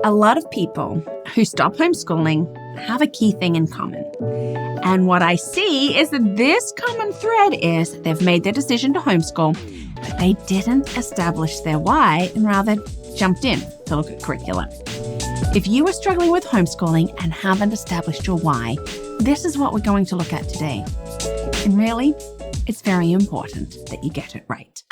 A lot of people who stop homeschooling have a key thing in common. And what I see is that this common thread is they've made their decision to homeschool, but they didn't establish their why and rather jumped in to look at curriculum. If you are struggling with homeschooling and haven't established your why, this is what we're going to look at today. And really, it's very important that you get it right.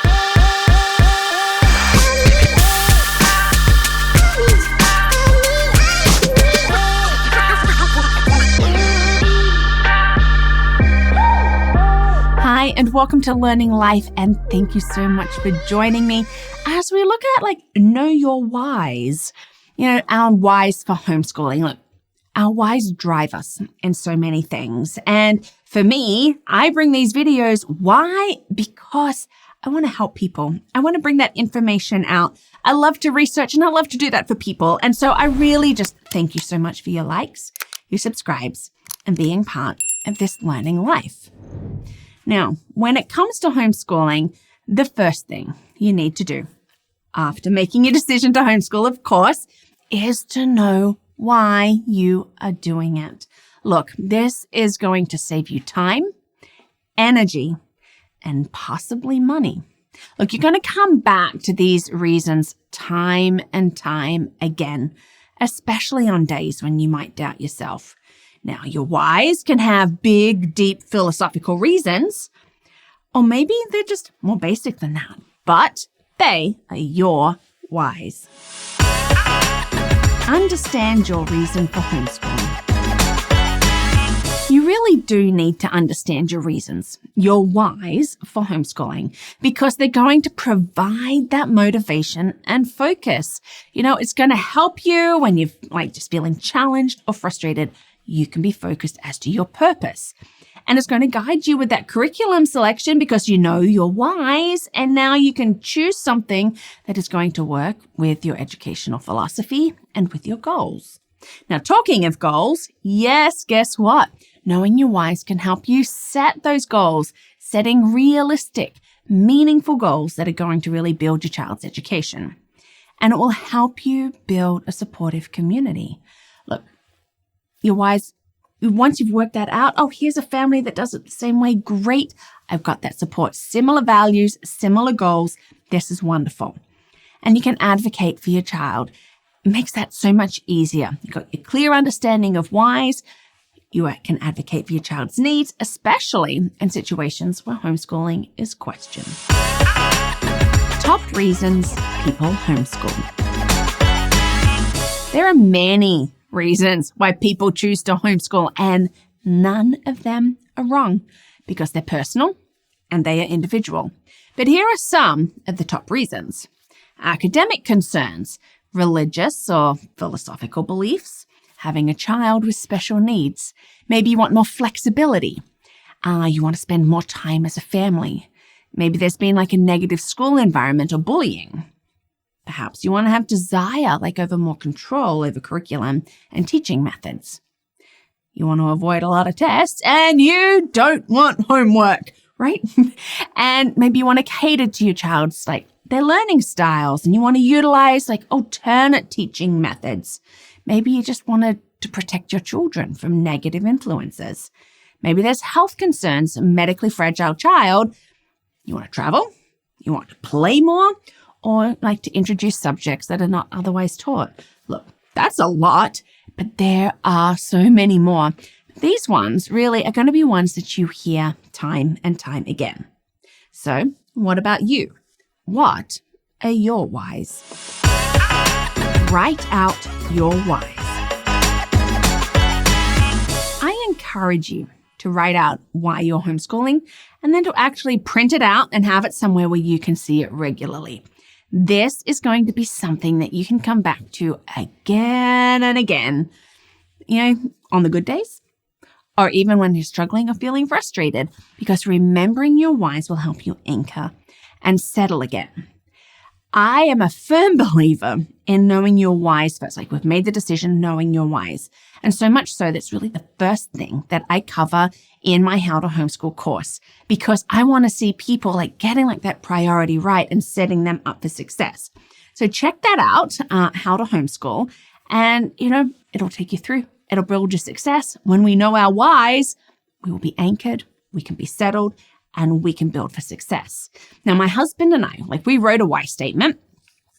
Hi, and welcome to Learning Life, and thank you so much for joining me as we look at know your whys. Our whys for homeschooling. Look, our whys drive us in so many things. And for me, I bring these videos. Why? Because I want to help people. I want to bring that information out. I love to research and I love to do that for people. And so I really just thank you so much for your likes, your subscribes, and being part of this learning life. Now, when it comes to homeschooling, the first thing you need to do after making your decision to homeschool, of course, is to know why you are doing it. Look, this is going to save you time, energy, and possibly money. Look, you're going to come back to these reasons time and time again, especially on days when you might doubt yourself. Now, your whys can have big, deep philosophical reasons, or maybe they're just more basic than that, but they are your whys. Understand your reason for homeschooling. You really do need to understand your reasons, your whys for homeschooling, because they're going to provide that motivation and focus. It's going to help you when you're just feeling challenged or frustrated. You can be focused as to your purpose. And it's going to guide you with that curriculum selection because you know your whys, and now you can choose something that is going to work with your educational philosophy and with your goals. Now, talking of goals, yes, guess what? Knowing your whys can help you set those goals, setting realistic, meaningful goals that are going to really build your child's education. And it will help you build a supportive community. Look, your whys, once you've worked that out, here's a family that does it the same way. Great. I've got that support. Similar values, similar goals. This is wonderful. And you can advocate for your child. It makes that so much easier. You've got a clear understanding of whys. You can advocate for your child's needs, especially in situations where homeschooling is questioned. Top reasons people homeschool. There are many reasons why people choose to homeschool, and none of them are wrong because they're personal and they are individual. But here are some of the top reasons. Academic concerns, religious or philosophical beliefs, having a child with special needs. Maybe you want more flexibility. You want to spend more time as a family. Maybe there's been a negative school environment or bullying. Perhaps you want to have desire, over more control over curriculum and teaching methods. You want to avoid a lot of tests and you don't want homework, right? And maybe you want to cater to your child's, their learning styles, and you want to utilize, alternate teaching methods. Maybe you just wanted to protect your children from negative influences. Maybe there's health concerns, a medically fragile child. You want to travel, you want to play more, or to introduce subjects that are not otherwise taught. Look, that's a lot, but there are so many more. These ones really are going to be ones that you hear time and time again. So, what about you? What are your whys? Write out your whys. I encourage you to write out why you're homeschooling and then to actually print it out and have it somewhere where you can see it regularly. This is going to be something that you can come back to again and again, on the good days, or even when you're struggling or feeling frustrated, because remembering your whys will help you anchor and settle again. I am a firm believer in knowing your whys first. We've made the decision, knowing your whys. And so much so that's really the first thing that I cover in my How to Homeschool course, because I want to see people getting that priority right and setting them up for success. So check that out, How to Homeschool. And, it'll take you through. It'll build your success. When we know our whys, we will be anchored, we can be settled, and we can build for success. Now, my husband and I, we wrote a why statement.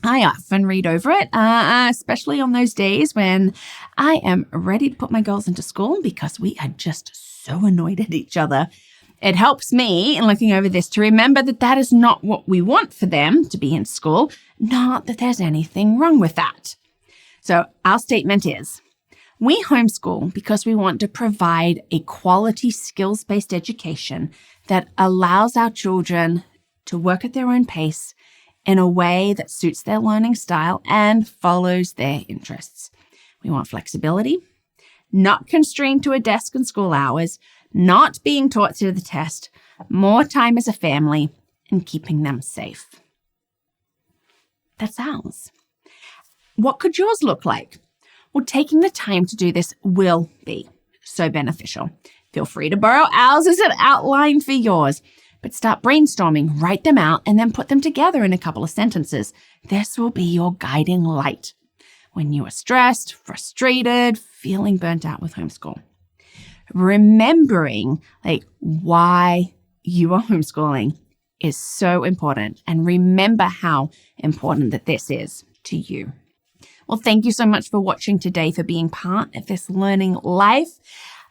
I often read over it, especially on those days when I am ready to put my girls into school because we are just so annoyed at each other. It helps me in looking over this to remember that that is not what we want for them to be in school, not that there's anything wrong with that. So our statement is, we homeschool because we want to provide a quality skills-based education that allows our children to work at their own pace in a way that suits their learning style and follows their interests. We want flexibility, not constrained to a desk and school hours, not being taught to the test, more time as a family, and keeping them safe. That's ours. What could yours look like? Well, taking the time to do this will be so beneficial. Feel free to borrow ours as an outline for yours, but start brainstorming, write them out, and then put them together in a couple of sentences. This will be your guiding light when you are stressed, frustrated, feeling burnt out with homeschool. Remembering why you are homeschooling is so important, and remember how important that this is to you. Well, thank you so much for watching today, for being part of this learning life.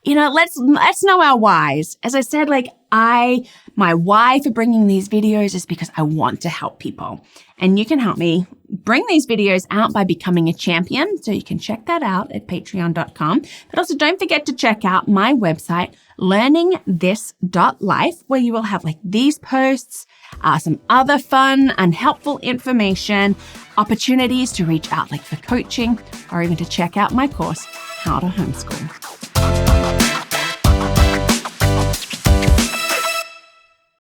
Let's know our whys. As I said, my why for bringing these videos is because I want to help people. And you can help me bring these videos out by becoming a champion. So you can check that out at patreon.com. But also don't forget to check out my website, LearningThis.Life, where you will have these posts, some other fun and helpful information, opportunities to reach out for coaching, or even to check out my course, How to Homeschool.